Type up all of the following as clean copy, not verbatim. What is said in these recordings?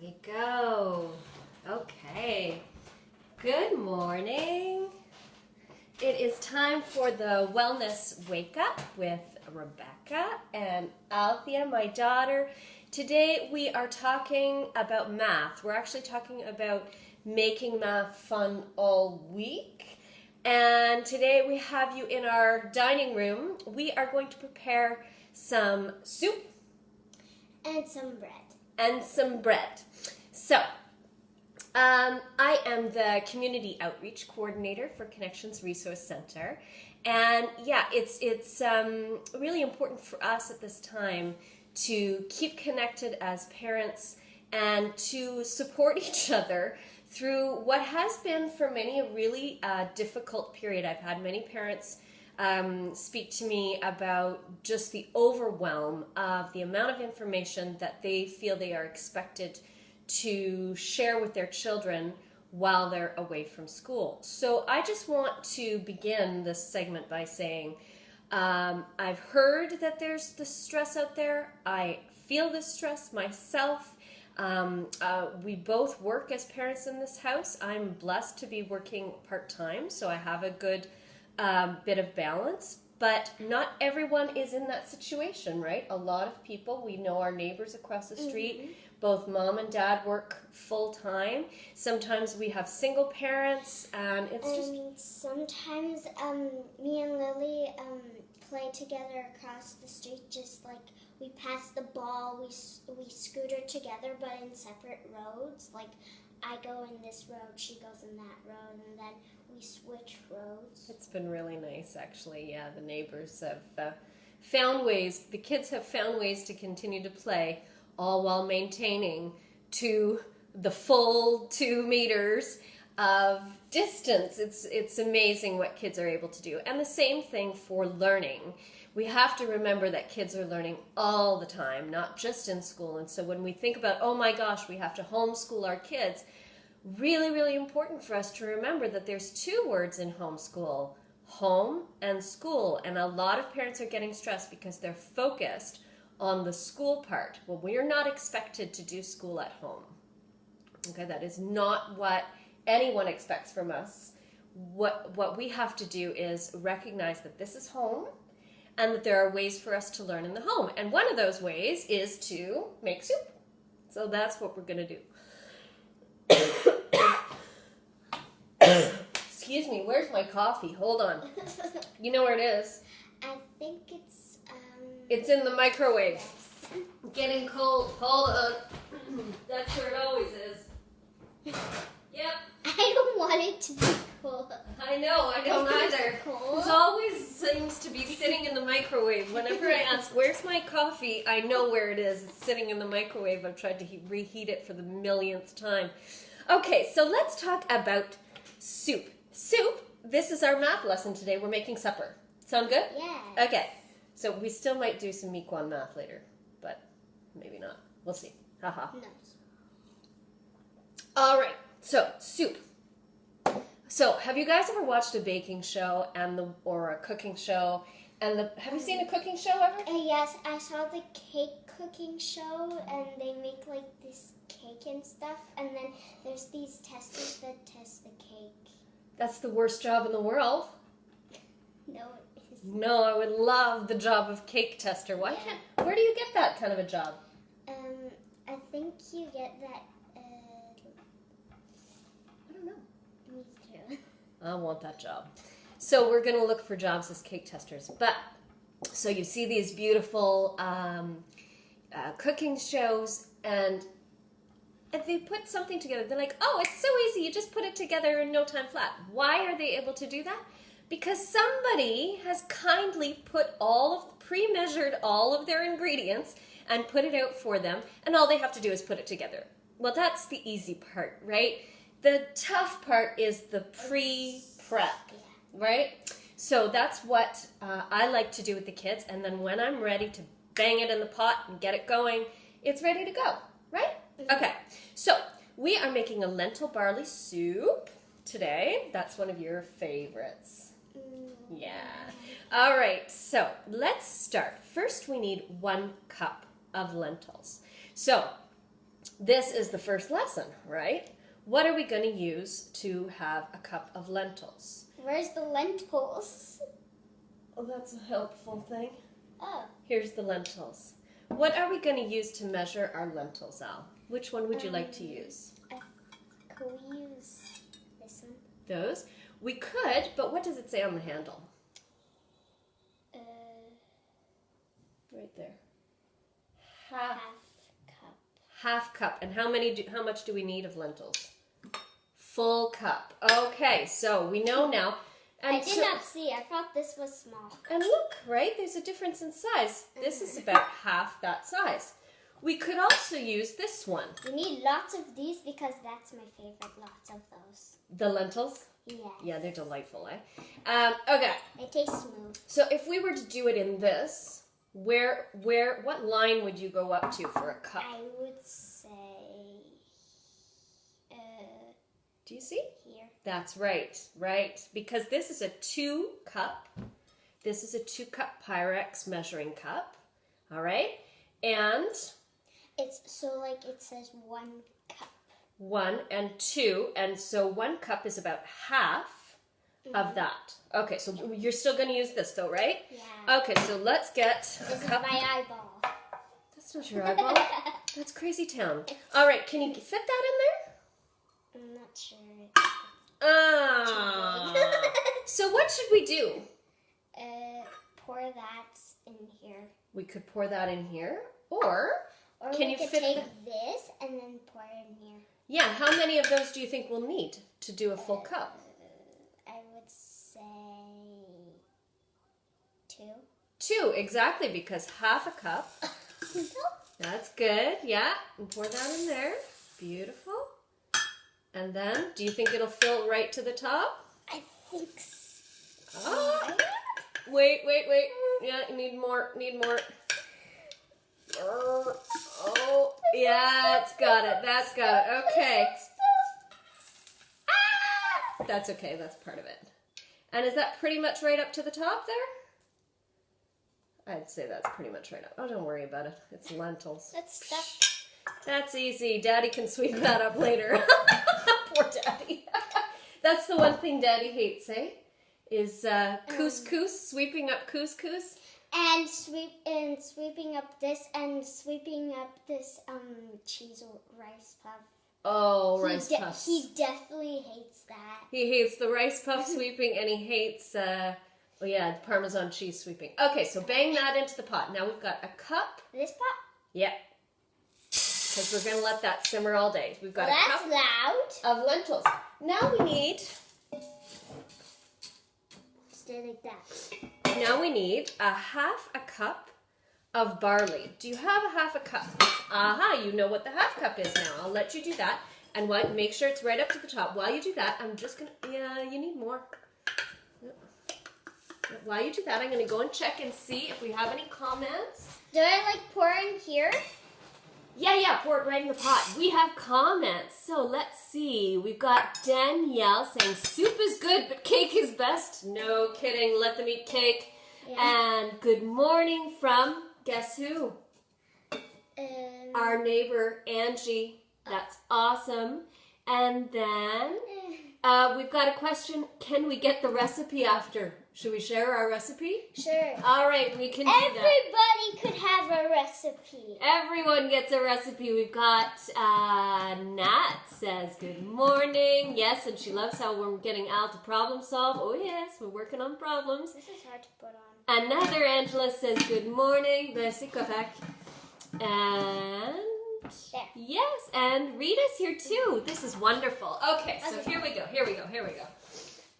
we go. Okay. Good morning. It is time for the Wellness Wake Up with Rebecca and Althea, my daughter. Today we are talking about math. We're actually talking about making math fun all week. And today we have you in our dining room. We are going to prepare some soup. And some bread. So, I am the Community Outreach Coordinator for Connections Resource Center. And yeah, it's really important for us at this time to keep connected as parents and to support each other through what has been for many a really difficult period. I've had many parents speak to me about just the overwhelm of the amount of information that they feel they are expected to share with their children while they're away from school. So I just want to begin this segment by saying I've heard that there's the stress out there. I feel the stress myself. We both work as parents in this house. I'm blessed to be working part-time, so I have a good bit of balance, but not everyone is in that situation, right? A lot of people, we know our neighbors across the street, both mom and dad work full-time. Sometimes we have single parents, and it's just... Sometimes me and Lily play together across the street, just like we pass the ball, we scooter together, but in separate roads. Like I go in this road, she goes in that road, and then we switch roads. It's been really nice, actually. Yeah, the neighbors have found ways, the kids have found ways to continue to play, all while maintaining the full 2 meters of distance. It's amazing what kids are able to do. And the same thing for learning. We have to remember that kids are learning all the time, not just in school. And so when we think about, oh my gosh, we have to homeschool our kids, really, really important for us to remember that there's 2 words in homeschool, home and school. And a lot of parents are getting stressed because they're focused on the school part. Well, we are not expected to do school at home. Okay, that is not what anyone expects from us. What we have to do is recognize that this is home and that there are ways for us to learn in the home. And one of those ways is to make soup. So that's what we're going to do. Excuse me, where's my coffee? Hold on. You know where it is? I think it's It's in the microwave. yes. Getting cold. Hold on. That's where it always is. Yep. I don't want it to be cold. I know, I don't It's either. cold. It always seems to be sitting in the microwave. Whenever I ask, where's my coffee? I know where it is. It's sitting in the microwave. I've tried to reheat it for the millionth time. Okay, so let's talk about soup. Soup, this is our math lesson today. We're making supper. Sound good? Yes. Okay, so we still might do some Mequon math later, but maybe not. We'll see. Haha. No. All right, so soup. So, have you guys ever watched a baking show or a cooking show? Have you seen a cooking show ever? Yes, I saw the cake cooking show, and they make like this cake and stuff, and then there's these testers that test the cake. That's the worst job in the world. No, it isn't. No, I would love the job of cake tester. Where do you get that kind of a job? I think you get that. I don't know. Me too. I want that job. So we're going to look for jobs as cake testers. But so you see these beautiful cooking shows, and if they put something together, they're like, oh, it's so easy. You just put it together in no time flat. Why are they able to do that? Because somebody has kindly pre-measured all of their ingredients and put it out for them, and all they have to do is put it together. Well, that's the easy part, right? The tough part is the pre-prep, right? So that's what I like to do with the kids, and then when I'm ready to bang it in the pot and get it going, it's ready to go, right? Okay, so we are making a lentil barley soup today. That's one of your favorites. Yeah. All right, so let's start. First, we need 1 cup of lentils. So this is the first lesson, right? What are we going to use to have a cup of lentils? Where's the lentils? Oh, that's a helpful thing. Oh. Here's the lentils. What are we going to use to measure our lentils, Al? Which one would you like to use? Could we use this one? Those? We could, but what does it say on the handle? Right there. Half cup. Half cup. And how much do we need of lentils? Full cup. Okay, so we know now. And I did not see. I thought this was small. And look, right? There's a difference in size. This is about half that size. We could also use this one. We need lots of these because that's my favorite. Lots of those. The lentils? Yeah. Yeah, they're delightful, eh? Okay. They taste smooth. So if we were to do it in this, what line would you go up to for a cup? I would say, Do you see? here. That's right, right. Because this is a 2 cup. This is a 2 cup Pyrex measuring cup. All right? And It's so like it says 1 cup. 1 and 2. And so 1 cup is about half of that. Okay, so you're still going to use this though, right? Yeah. Okay, so let's get a This is cup. my eyeball. That's not your eyeball. That's Crazy Town. All right, can you fit that in there? I'm not sure. Ah. So what should we do? Pour that in here. We could pour that in here, or Or can we you could fit take this and then pour it in here. Yeah, how many of those do you think we'll need to do a full cup? I would say 2. 2, exactly, because half a cup. That's good, yeah. And pour that in there. Beautiful. And then, do you think it'll fill right to the top? I think so. Oh, wait. Yeah, need more. Oh, yeah, it's got it. That's got it. Okay. That's okay. That's part of it. And is that pretty much right up to the top there? I'd say that's pretty much right up. Oh, don't worry about it. It's lentils. That's stuff. That's easy. Daddy can sweep that up later. Poor Daddy. That's the one thing Daddy hates, eh? Is couscous, sweeping up couscous. And sweeping up this cheese or rice puff. Oh, rice puffs. He definitely hates that. He hates the rice puff sweeping, and he hates, Parmesan cheese sweeping. Okay, so bang that into the pot. Now we've got a cup. This pot? Yeah. Because we're going to let that simmer all day. We've got a cup loud. of lentils. Now we need... Stay like that. Now we need a half a cup of barley. Do you have a half a cup? Aha, you know what the half cup is now. I'll let you do that. And make sure it's right up to the top. While you do that, I'm just going to... Yeah, you need more. While you do that, I'm going to go and check and see if we have any comments. Do I pour in here? Yeah, pour it right in the pot. We have comments. So let's see. We've got Danielle saying, soup is good, but cake is best. No kidding. Let them eat cake. Yeah. And good morning from, guess who? Our neighbor, Angie. That's awesome. And then we've got a question. Can we get the recipe after? Should we share our recipe? Sure. All right, we can do that. Everybody could have a recipe. Everyone gets a recipe. We've got Nat says, good morning. Yes, and she loves how we're getting Al to problem solve. Oh, yes, we're working on problems. This is hard to put on. Another Angela says, good morning. C'est correct. And... There. Yes, and Rita's here too. This is wonderful. Okay, so here we go.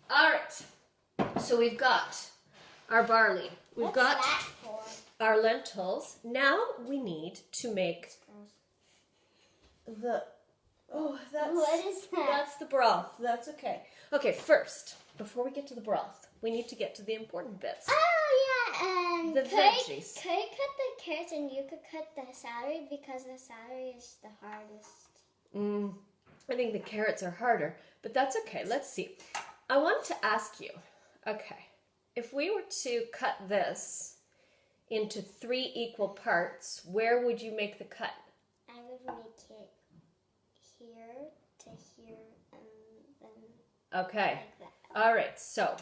All right. So we've got our barley. We've got that for? Our lentils. Now we need to make the... Oh, What is that? That's the broth. That's okay. Okay, first, before we get to the broth, we need to get to the important bits. Oh, yeah. The veggies. Could I cut the carrots and you could cut the celery because the celery is the hardest? I think the carrots are harder, but that's okay. Let's see. I want to ask you, okay, if we were to cut this into 3 equal parts, where would you make the cut? I would make it here to here, and then Okay. like that. All right, so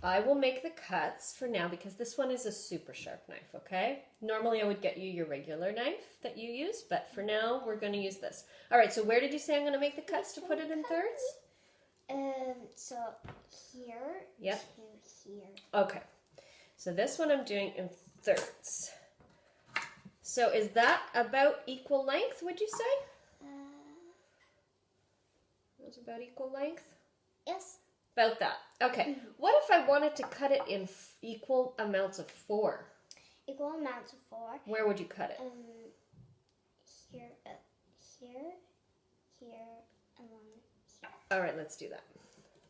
I will make the cuts for now because this one is a super sharp knife, okay? Normally I would get you your regular knife that you use, but for now we're going to use this. All right, so where did you say I'm going to make the cuts to put it in thirds? So here Yep. to here. Okay, so this one I'm doing in thirds. So is that about equal length, would you say? That's about equal length? Yes. About that. Okay. What if I wanted to cut it in equal amounts of 4? Equal amounts of 4. Where would you cut it? Here, here, here, and one here. All right, let's do that.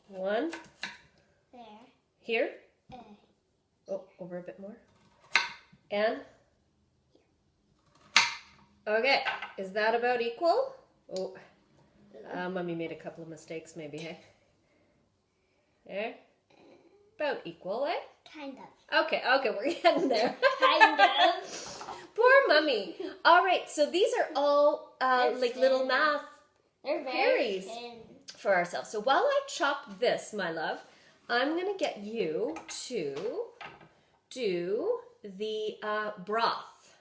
1 There. here. Oh, over a bit more. And okay, is that about equal? Oh, Mommy made a couple of mistakes, maybe. Hey, there. About equal, eh? Kind of. Okay, we're getting there. Kind of. Poor Mummy. All right, so these are all like little thin. math They're very queries thin. for ourselves. So while I chop this, my love, I'm going to get you to do the broth.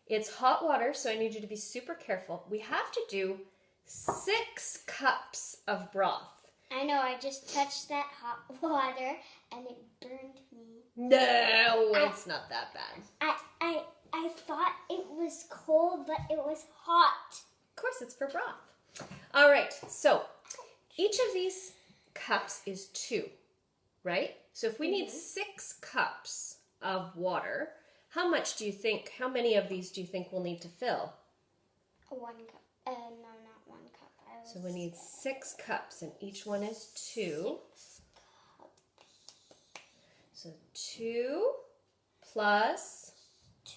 It's hot water, so I need you to be super careful. We have to do 6 cups of broth. I know, I just touched that hot water and it burned me. No, it's not that bad. I thought it was cold, but it was hot. Of course, it's for broth. All right, so each of these cups is 2, right? So if we need 6 cups of water, how many of these do you think we'll need to fill? 1 cup. No, not 1 cup. So we need 6 cups, and each one is 2. 6 cups. So 2 plus...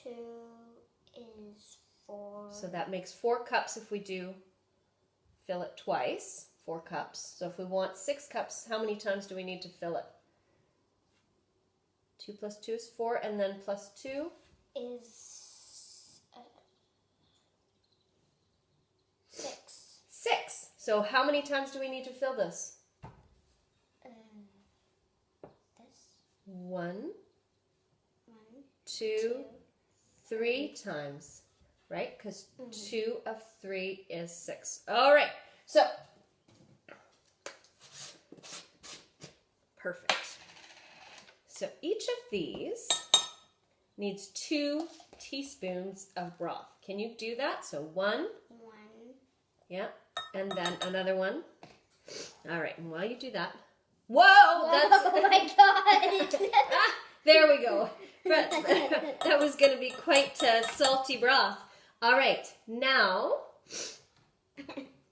2 is 4. So that makes 4 cups if we do fill it twice. 4 cups. So if we want 6 cups, how many times do we need to fill it? 2 plus 2 is 4, and then plus 2? Is 6. 6. So how many times do we need to fill this? This. 1, 1, 2, 3 times, right? Because 2 of 3 is 6. All right, so perfect. So each of these needs 2 teaspoons of broth. Can you do that? So 1, 1. yeah, and then another 1. All right, and while you do that, whoa, that's Oh my god! there we go. But that was going to be quite salty broth. All right, now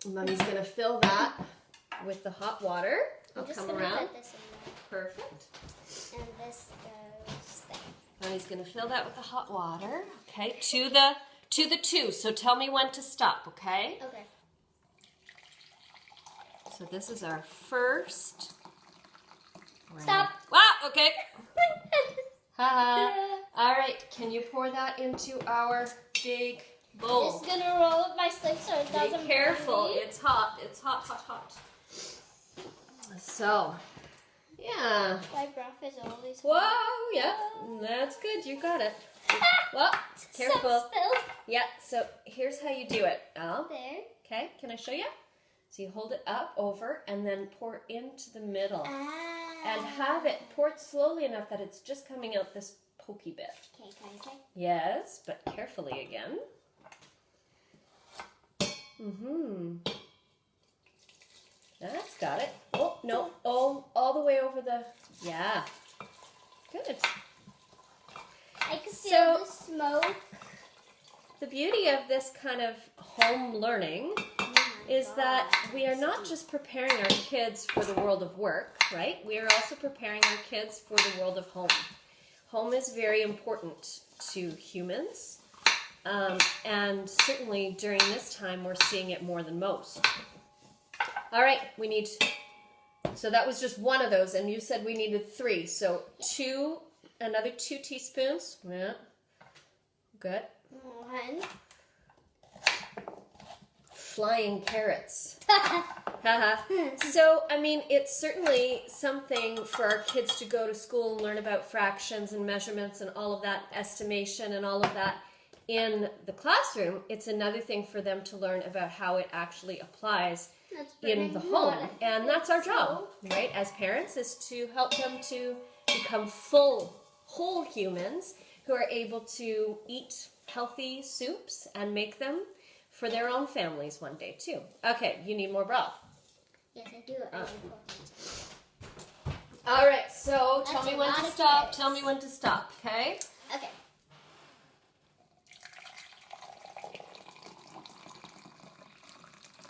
Mommy's going to fill that with the hot water. I'll I'm just come gonna around. put this in there. Perfect. And this goes there. Mommy's going to fill that with the hot water. Okay, to the 2. So tell me when to stop, okay? Okay. So this is our first. Stop. Ah, okay. Haha. All right, can you pour that into our big bowl? Just gonna roll up my sleeve so it doesn't Be careful. burn me. It's hot. It's hot, hot, hot. So, yeah. My broth is always Whoa, hot. yeah. That's good. You got it. Well, careful. Some spilled. Yeah, so here's how you do it, Al. There. Okay, can I show you? So you hold it up, over, and then pour into the middle. And have it poured slowly enough that it's just coming out this pokey bit. Okay, can I say? Yes, but carefully again. That's got it. Oh, no. Oh, all the way over the... Yeah. Good. I can feel So- the smoke. The beauty of this kind of home learning is that we are not just preparing our kids for the world of work, right? We are also preparing our kids for the world of home. Home is very important to humans, and certainly during this time we're seeing it more than most. All right, so that was just one of those, and you said we needed 3, so another 2 teaspoons. Yeah, good. 1. flying carrots. So, I mean, it's certainly something for our kids to go to school and learn about fractions and measurements and all of that, estimation and all of that in the classroom. It's another thing for them to learn about how it actually applies in the home. And that's our job, right, as parents, is to help them to become full, whole humans who are able to eat healthy soups and make them for their own families one day too. Okay, you need more broth. Yes, I do. All right, so tell That's me a when lot to of stop. carrots. Tell me when to stop, okay? Okay.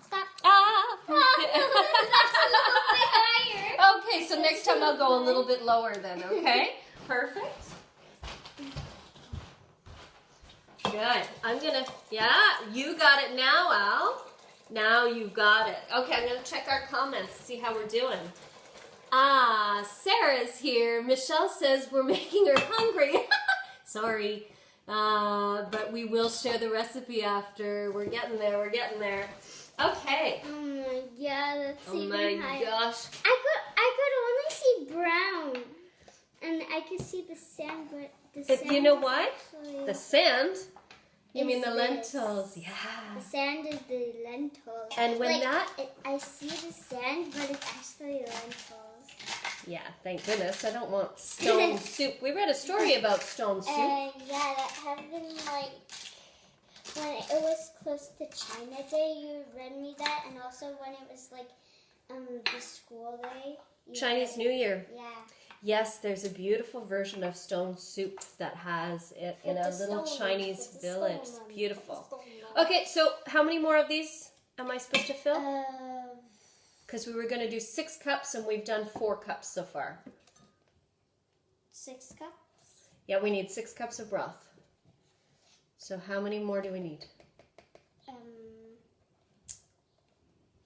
Stop. Ah! That's a little bit higher. Okay, so next time I'll go a little bit lower then, okay? Perfect. Good. I'm gonna, yeah, you got it now, Al. Now you got it. Okay, I'm gonna check our comments, see how we're doing. Sarah's here. Michelle says we're making her hungry. Sorry, but we will share the recipe after. We're getting there, we're getting there. Okay. Oh my god, that's Oh even my higher. gosh. I could only see brown, and I could see the sand, but the sand. You know what? actually- The sand? You mean the Is lentils? The Yeah. sand is the lentils. And when I see the sand, but it's actually lentils. Yeah, thank goodness. I don't want stone soup. We read a story about stone soup. Yeah, that happened like when it was close to China Day. You read me that, and also when it was like the school day. Chinese New Year. Yeah. Yes, there's a beautiful version of stone soup that has it in a little Chinese village. It's beautiful. Okay, so how many more of these am I supposed to fill? Because we were going to do 6 cups and we've done 4 cups so far. 6 cups. Yeah, we need 6 cups of broth. So how many more do we need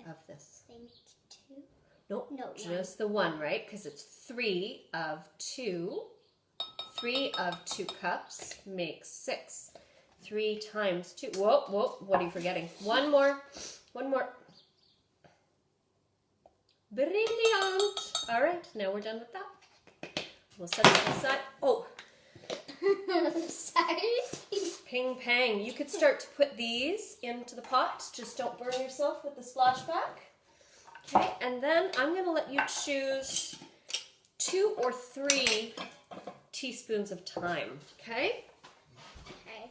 of this? I think 2. Nope, No, just the one, right? Because it's 3 of 2. 3 of 2 cups makes 6. 3 times 2. Whoa, whoa, what are you forgetting? One more. Brilliant. All right, now we're done with that. We'll set it aside. Oh, Sorry. ping pang. You could start to put these into the pot. Just don't burn yourself with the splashback. Okay, and then I'm going to let you choose 2 or 3 teaspoons of thyme. Okay? Okay.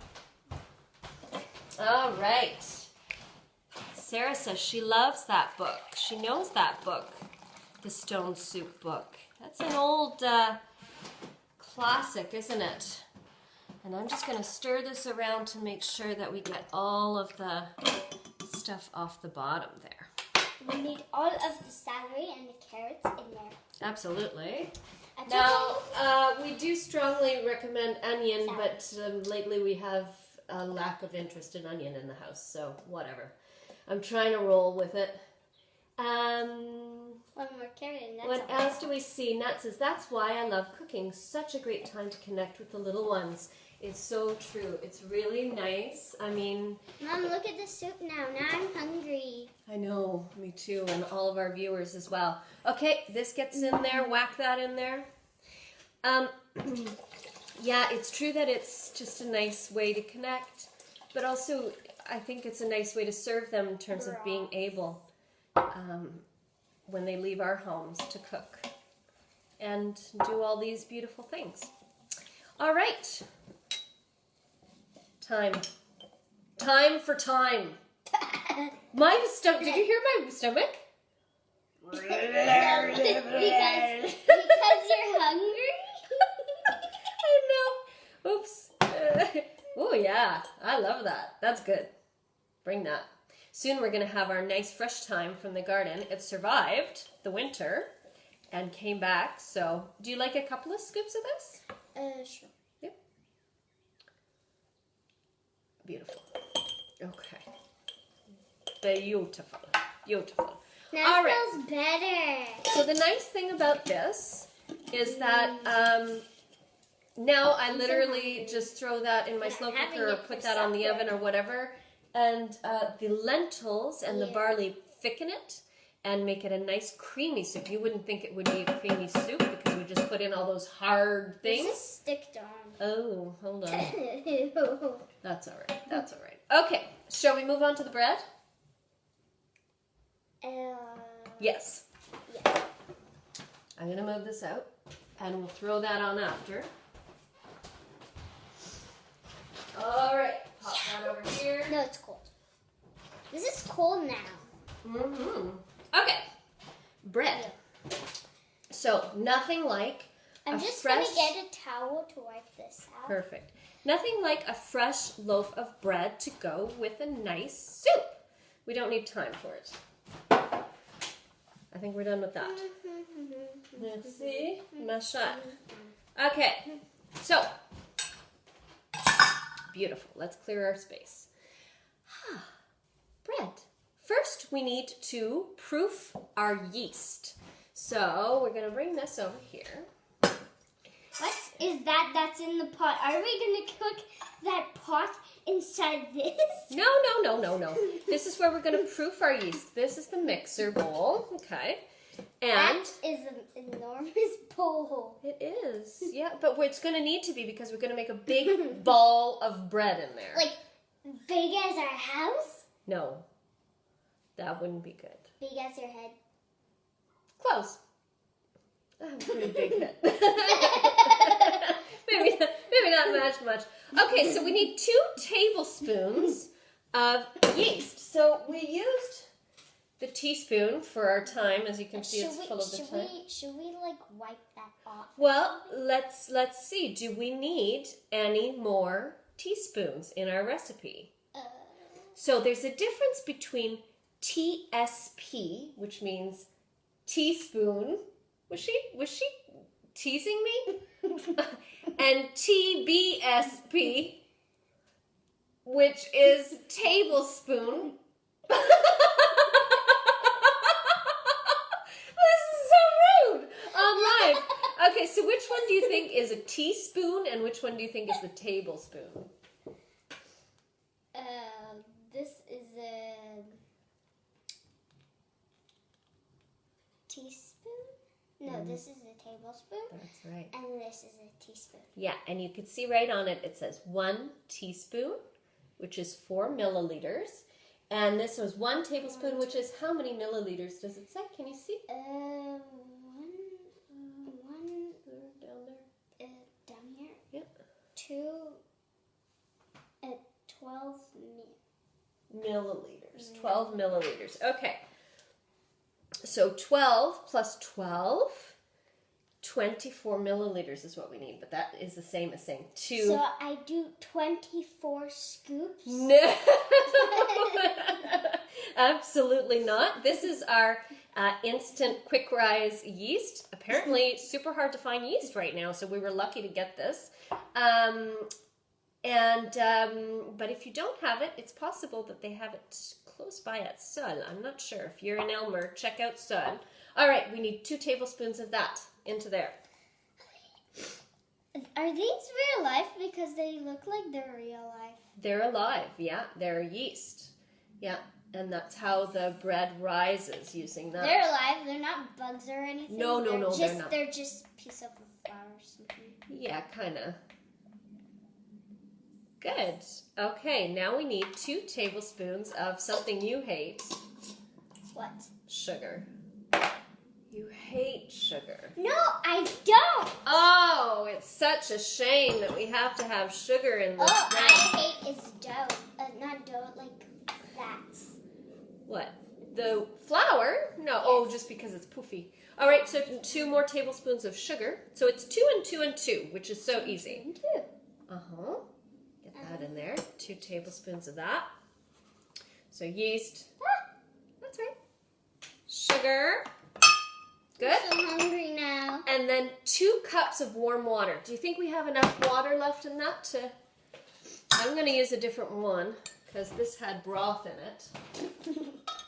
All right. Sarah says she loves that book. She knows that book, the Stone Soup book. That's an old classic, isn't it? And I'm just going to stir this around to make sure that we get all of the stuff off the bottom there. We need all of the celery and the carrots in there. Absolutely. I took Now, we do strongly recommend onion, but lately we have a lack of interest in onion in the house, so whatever. I'm trying to roll with it. one more carrot and that's What all. else do we see? Nat says, that's why I love cooking. Such a great time to connect with the little ones. It's so true. It's really nice. I mean... Mom, look at the soup now. Now I'm hungry. I know, me too, and all of our viewers as well. Okay, this gets in there. Whack that in there. Yeah, it's true that it's just a nice way to connect, but also I think it's a nice way to serve them in terms of being able, when they leave our homes, to cook and do all these beautiful things. All right. Time for time. My stomach, did you hear my stomach? because you're hungry? I know. Oops. Oh yeah, I love that. That's good. Bring that. Soon we're going to have our nice fresh thyme from the garden. It survived the winter and came back. So, do you like a couple of scoops of this? Sure. Yep. Beautiful. Okay. Beautiful. Beautiful. Now All it right. smells better. So the nice thing about this is that now I literally just throw that in my slow having cooker or it put for that on the supper. oven or whatever, And the lentils and the Yeah. barley thicken it and make it a nice creamy soup. You wouldn't think it would be a creamy soup because we just put in all those hard things. This is sticked on. Oh, hold on. That's all right. That's all right. Okay, shall we move on to the bread? Yes. Yes. I'm going to move this out, and we'll throw that on after. All right, pop that over here. No, it's cold. This is cold now. Mm-hmm. Okay, bread. So nothing like I'm a just fresh... going to get a towel to wipe this out. Perfect. Nothing like a fresh loaf of bread to go with a nice soup. We don't need time for it. I think we're done with that. Merci, machin. Okay, so beautiful. Let's clear our space. Bread. First, we need to proof our yeast. So we're gonna bring this over here. What is that that's in the pot? Are we going to cook that pot inside this? No. This is where we're gonna proof our yeast. This is the mixer bowl, okay? And That is an enormous bowl. it is, yeah, but it's gonna need to be because we're gonna make a big ball of bread in there. Like, big as our house? No, that wouldn't be good. Big as your head? Close. I have a pretty big head. maybe not much. Okay, so we need 2 tablespoons of yeast. So we used the teaspoon for our time. As you can see, it's full of the time. Should we like wipe that off? Well, let's see. Do we need any more teaspoons in our recipe? So there's a difference between TSP, which means teaspoon. Was she teasing me? And TBSP, which is tablespoon. This is so rude on live. Okay, so which one do you think is a teaspoon and which one do you think is the tablespoon? This is a teaspoon? No, this is a tablespoon. That's right. And this is a teaspoon. Yeah, and you can see right on it, it says 1 teaspoon, which is 4 milliliters. And this was 1 tablespoon, which is how many milliliters does it say? Can you see? One Down there. Down here. Yep. 12 Milliliters. 12 milliliters. Okay. So 12 plus 12, 24 milliliters is what we need, but that is the same as saying 2. So I do 24 scoops? No, absolutely not. This is our instant quick rise yeast. Apparently super hard to find yeast right now, so we were lucky to get this. But if you don't have it, it's possible that they have it close by at Sun. I'm not sure. If you're in Elmer, check out Sun. All right, we need 2 tablespoons of that into there. Are these real life? Because they look like they're real life. They're alive, yeah. They're yeast. Yeah, and that's how the bread rises using that. They're alive. They're not bugs or anything. No, they're not. They're just piece of flour or something. Yeah, kind of. Good. Okay, now we need 2 tablespoons of something you hate. What? Sugar. You hate sugar. No, I don't. Oh, it's such a shame that we have to have sugar in this All thing. I hate is dough. Not dough, like that. What? The flour? No. Oh, just because it's poofy. All right, so 2 more tablespoons of sugar. So it's 2 and 2 and 2, which is so easy. 2. Uh-huh. Get that in there. 2 tablespoons of that. So yeast. That's right. Sugar. Good. I'm so hungry now. And then 2 cups of warm water. Do you think we have enough water left in that to... I'm going to use a different one because this had broth in it.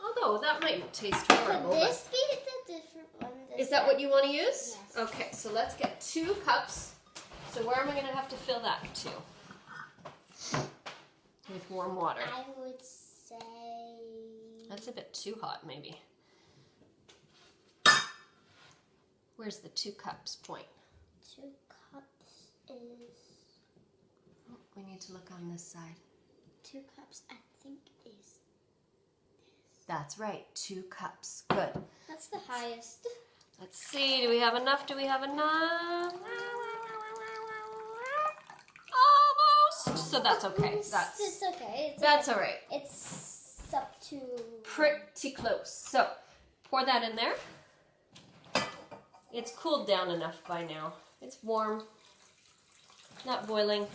Although that might taste horrible. Could this be the different one? Is that what you want to use? Yes. Okay, so let's get 2 cups. So where am I going to have to fill that to? with warm water? I would say... That's a bit too hot, maybe. Where's the 2 cups point? 2 cups is... Oh, we need to look on this side. 2 cups, I think, is this. That's right, 2 cups. Good. That's the highest. Let's see, do we have enough? Do we have enough? Almost. So that's okay. It's okay. That's all right. It's up to... Pretty close. So pour that in there. It's cooled down enough by now. It's warm, not boiling.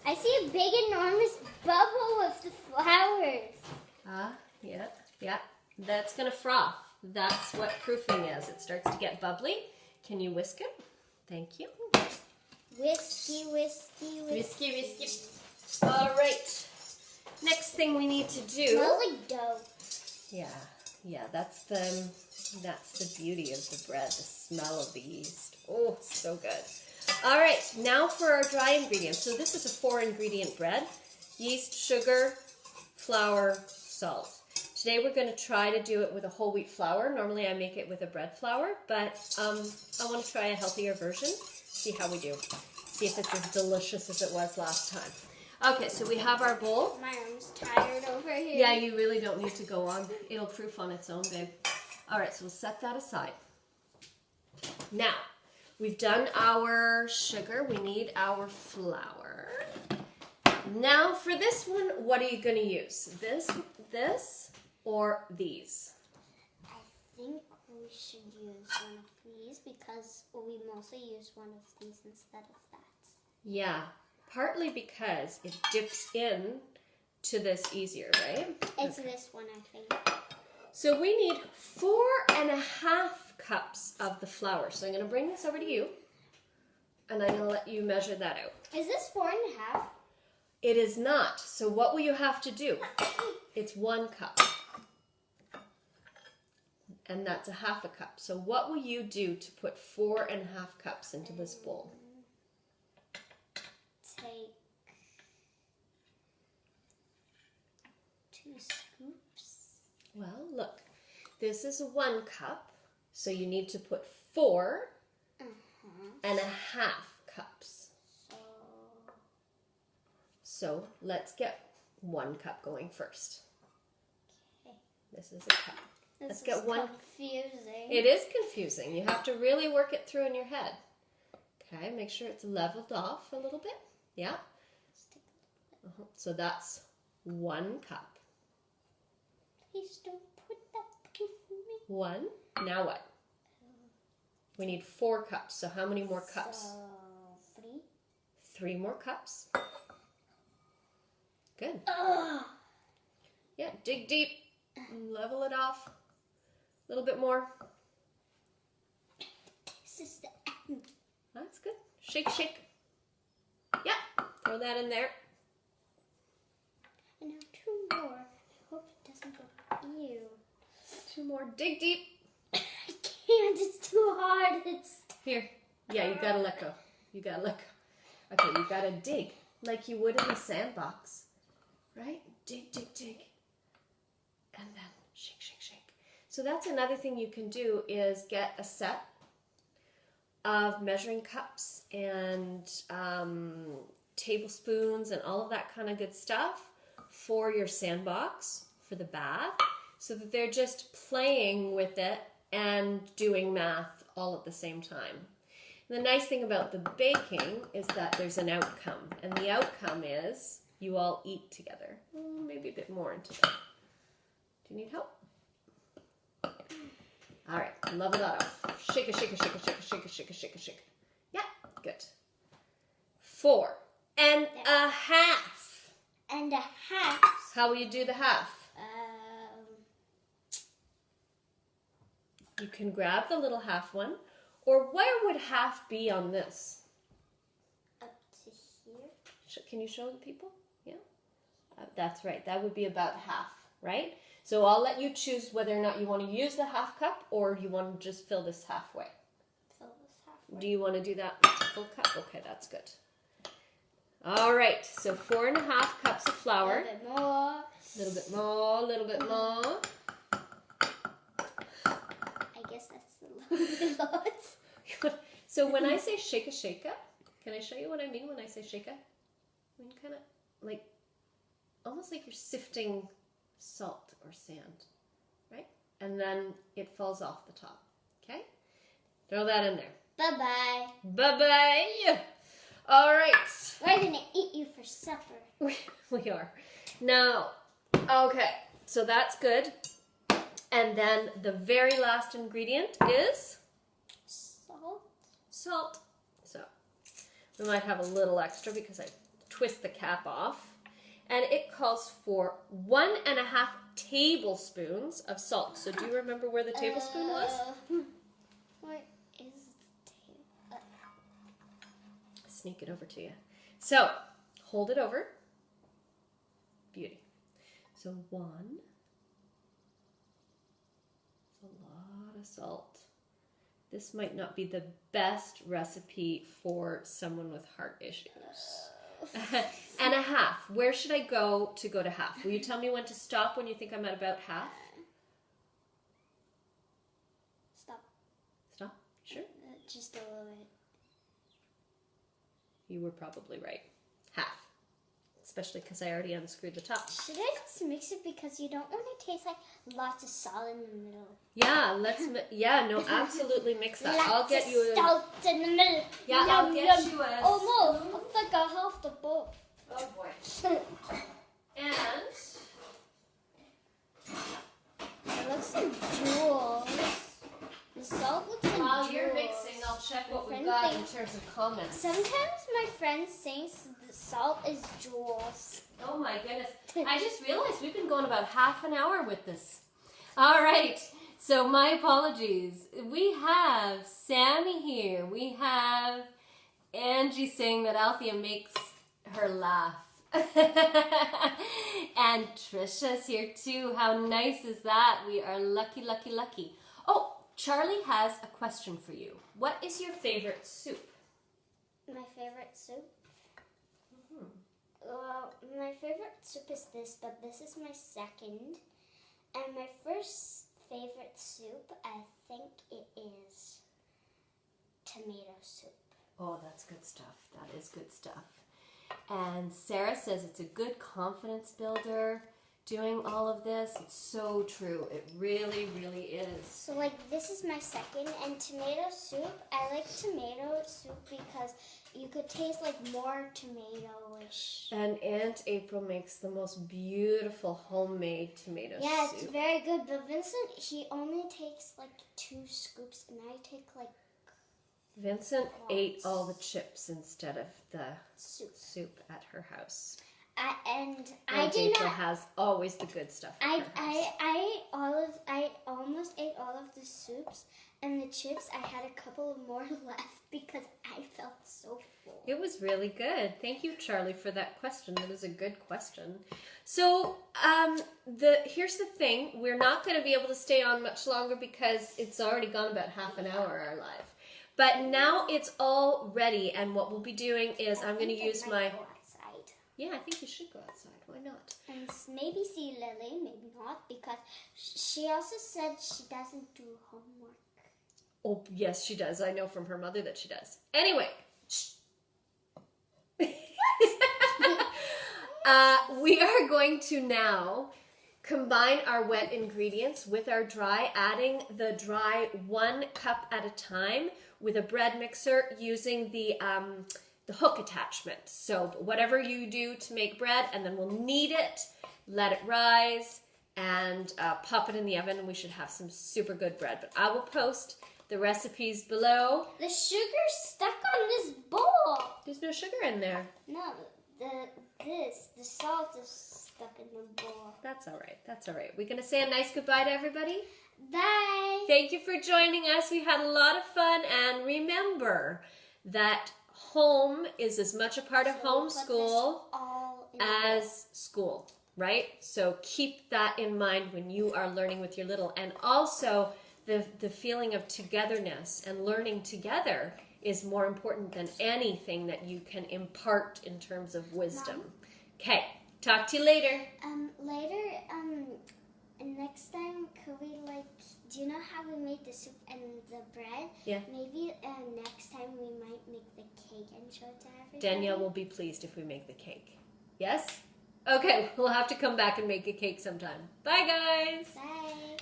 I see a big, enormous bubble with the flowers. Yeah. That's gonna froth. That's what proofing is. It starts to get bubbly. Can you whisk it? Thank you. Whiskey, whiskey, whiskey. Whiskey. All right. Next thing we need to do. Smells like dough. Yeah. That's the beauty of the bread. The smell of the yeast. Oh, it's so good. All right. Now for our dry ingredients. So this is a 4-ingredient bread: yeast, sugar, flour, salt. Today we're going to try to do it with a whole wheat flour. Normally I make it with a bread flour, but I want to try a healthier version. See how we do. See if it's as delicious as it was last time. Okay, so we have our bowl. My arm's tired over here. Yeah, you really don't need to go on. It'll proof on its own, babe. All right, so we'll set that aside. Now, we've done our sugar. We need our flour. Now for this one, what are you going to use? This, or these? I think we should use one of these because we mostly use one of these instead of that. Yeah, partly because it dips in to this easier, right? It's this one, I think. So we need 4.5 cups of the flour. So I'm going to bring this over to you, and I'm going to let you measure that out. Is this 4.5? It is not. So what will you have to do? It's 1 cup. And that's 1/2 cup. So what will you do to put 4.5 cups into this bowl? Take 2 scoops. Well, look. This is 1 cup. So you need to put 4.5 cups. So let's get 1 cup going first. Okay. This is a cup. Let's get 1. Confusing. It is confusing. You have to really work it through in your head. Okay, make sure it's leveled off a little bit. Yeah. So that's 1 cup. Please don't put that too for me. 1. Now what? We need 4 cups. So how many more cups? So 3. 3 more cups. Good. Yeah, dig deep. Level it off. A little bit more. This is the end. That's good. Shake, shake. Yeah, throw that in there. And now 2 more. I hope it doesn't go. Ew. 2 more. Dig deep. I can't. It's too hard. It's Here. Yeah, you gotta let go. You gotta let go. Okay, you gotta dig like you would in the sandbox. Right? Dig, dig, dig. And then shake, shake, shake. So that's another thing you can do is get a set of measuring cups and tablespoons and all of that kind of good stuff for your sandbox, for the bath, so that they're just playing with it and doing math all at the same time. And the nice thing about the baking is that there's an outcome, and the outcome is you all eat together. Maybe a bit more into that. Do you need help? All right, level that off. Shake it, shake it, shake it, shake it, shake it, shake it, shake it, shake it. Yeah, good. 4.5. and a half. How will you do the half? You can grab the little half one, or where would half be on this? Up to here. Can you show the people? Yeah, that's right. That would be about half, right? So I'll let you choose whether or not you want to use the half cup or you want to just fill this halfway. Fill this halfway. Do you want to do that full cup? Okay, that's good. All right, so 4.5 cups of A flour. little bit more. A little bit more, a little bit more. I guess that's a little bit lot. So when I say shake a, can I show you what I mean when I say shake a? I mean kind of like, almost like you're sifting salt or sand, right? And then it falls off the top, okay? Throw that in there. Bye-bye. Bye-bye. All right. We're going to eat you for supper. We are. Now, okay, so that's good. And then the very last ingredient is Salt. salt. So we might have a little extra because I twist the cap off. And it calls for 1.5 tablespoons of salt. So do you remember where the tablespoon was? Where is the table? Sneak it over to you. So hold it over. Beauty. So 1. It's a lot of salt. This might not be the best recipe for someone with heart issues. And a half. Where should I go to half? Will you tell me when to stop when you think I'm at about half? Stop. Stop? Sure. Just a little bit. You were probably right. Half. Especially because I already unscrewed the top. Should I just mix it because you don't want to taste like lots of salt in the middle? Yeah, no, absolutely mix that. I'll get you a... salt in the middle. Yeah, I'll get you a... Oh no, I think I have the bowl. Oh boy. And... It looks like jewels. The salt looks like jewels. While you're mixing, I'll check what we've got in terms of comments. Sometimes my friend thinks the salt is jewels. Oh my goodness. I just realized we've been going about half an hour with this. All right. So my apologies. We have Sammy here. We have Angie saying that Althea makes her laugh. And Trisha's here too. How nice is that? We are lucky, lucky, lucky. Oh, Charlie has a question for you. What is your favorite soup? My favorite soup? Well, my favorite soup is this, but this is my second. And my first favorite soup, I think it is tomato soup. Oh, that's good stuff. That is good stuff. And Sarah says it's a good confidence builder doing all of this. It's so true. It really, really is. So, like, this is my second. And tomato soup, I like tomato soup because you could taste, like, more tomato-ish. And Aunt April makes the most beautiful homemade tomato soup. Yeah, it's very good. But Vincent, he only takes, like, 2 scoops, and I take, like, Vincent ate all the chips instead of the soup at her house. I Aunt did April not. has always the good stuff at her house. I almost ate all of the soups and the chips. I had a couple more left because I felt so full. It was really good. Thank you, Charlie, for that question. That was a good question. So, here's the thing. We're not going to be able to stay on much longer because it's already gone about half an hour our live. But now it's all ready, and what we'll be doing is I'm going to use my... Go outside. Yeah, I think you should go outside. Why not? And maybe see Lily, maybe not, because she also said she doesn't do homework. Oh, yes, she does. I know from her mother that she does. Anyway. We are going to now combine our wet ingredients with our dry, adding the dry 1 cup at a time with a bread mixer using the hook attachment. So whatever you do to make bread, and then we'll knead it, let it rise, and pop it in the oven, and we should have some super good bread. But I will post the recipes below. The sugar's stuck on this bowl. There's no sugar in there. No, the salt is stuck in the bowl. That's all right. That's all right. We're going to say a nice goodbye to everybody. Bye. Thank you for joining us. We had a lot of fun. And remember that home is as much a part of homeschool as school, right? So keep that in mind when you are learning with your little. And also the feeling of togetherness and learning together is more important than anything that you can impart in terms of wisdom. Okay, talk to you later. Next time, could we do you know how we made the soup and the bread? Yeah. Maybe next time we might make the cake and show it to everybody. Danielle will be pleased if we make the cake. Yes? Okay, we'll have to come back and make a cake sometime. Bye, guys. Bye.